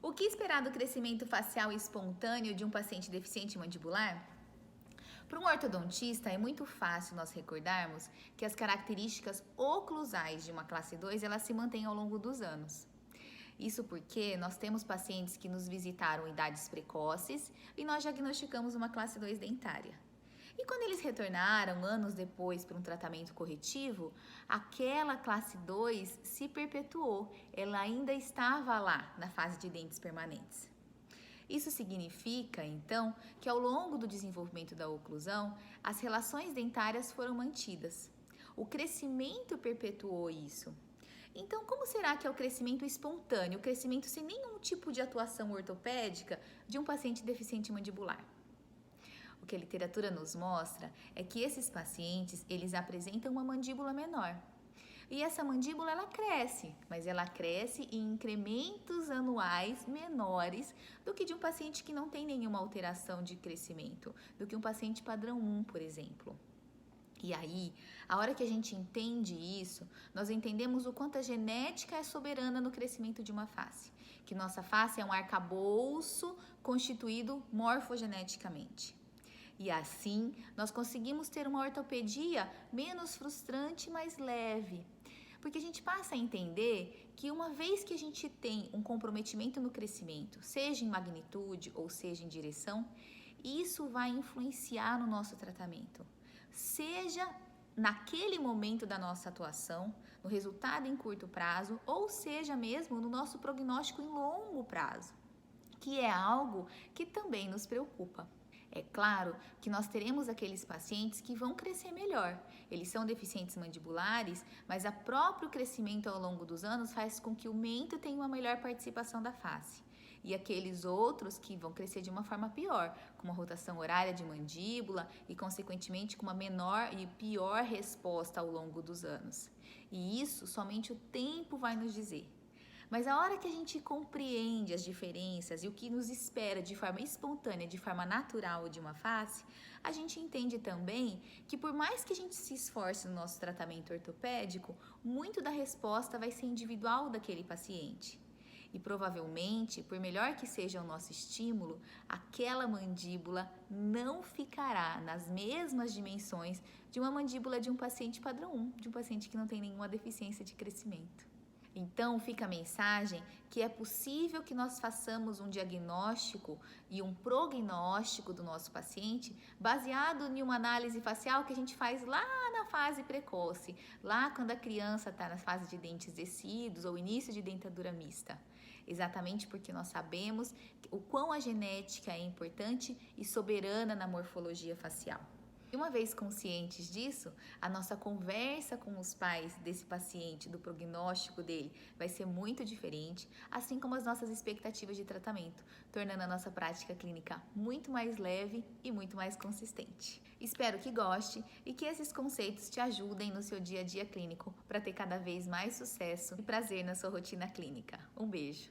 O que esperar do crescimento facial espontâneo de um paciente deficiente mandibular? Para um ortodontista, é muito fácil nós recordarmos que as características oclusais de uma classe 2 elas se mantêm ao longo dos anos. Isso porque nós temos pacientes que nos visitaram em idades precoces e nós diagnosticamos uma classe 2 dentária. E quando eles retornaram anos depois para um tratamento corretivo, aquela classe 2 se perpetuou, ela ainda estava lá na fase de dentes permanentes. Isso significa, então, que ao longo do desenvolvimento da oclusão, as relações dentárias foram mantidas. O crescimento perpetuou isso. Então, como será que é o crescimento espontâneo, o crescimento sem nenhum tipo de atuação ortopédica de um paciente deficiente mandibular? O que a literatura nos mostra é que esses pacientes, eles apresentam uma mandíbula menor. E essa mandíbula, ela cresce, mas ela cresce em incrementos anuais menores do que de um paciente que não tem nenhuma alteração de crescimento, do que um paciente padrão 1, por exemplo. E aí, a hora que a gente entende isso, nós entendemos o quanto a genética é soberana no crescimento de uma face. Que nossa face é um arcabouço constituído morfogeneticamente. E assim, nós conseguimos ter uma ortopedia menos frustrante, mais leve. Porque a gente passa a entender que uma vez que a gente tem um comprometimento no crescimento, seja em magnitude ou seja em direção, isso vai influenciar no nosso tratamento. Seja naquele momento da nossa atuação, no resultado em curto prazo, ou seja mesmo no nosso prognóstico em longo prazo, que é algo que também nos preocupa. É claro que nós teremos aqueles pacientes que vão crescer melhor. Eles são deficientes mandibulares, mas o próprio crescimento ao longo dos anos faz com que o mento tenha uma melhor participação da face. E aqueles outros que vão crescer de uma forma pior, com uma rotação horária de mandíbula e, consequentemente, com uma menor e pior resposta ao longo dos anos. E isso somente o tempo vai nos dizer. Mas a hora que a gente compreende as diferenças e o que nos espera de forma espontânea, de forma natural de uma face, a gente entende também que por mais que a gente se esforce no nosso tratamento ortopédico, muito da resposta vai ser individual daquele paciente. E provavelmente, por melhor que seja o nosso estímulo, aquela mandíbula não ficará nas mesmas dimensões de uma mandíbula de um paciente padrão 1, de um paciente que não tem nenhuma deficiência de crescimento. Então, fica a mensagem que é possível que nós façamos um diagnóstico e um prognóstico do nosso paciente baseado em uma análise facial que a gente faz lá na fase precoce, lá quando a criança está na fase de dentes descidos ou início de dentadura mista. Exatamente porque nós sabemos o quão a genética é importante e soberana na morfologia facial. E uma vez conscientes disso, a nossa conversa com os pais desse paciente, do prognóstico dele, vai ser muito diferente, assim como as nossas expectativas de tratamento, tornando a nossa prática clínica muito mais leve e muito mais consistente. Espero que goste e que esses conceitos te ajudem no seu dia a dia clínico para ter cada vez mais sucesso e prazer na sua rotina clínica. Um beijo!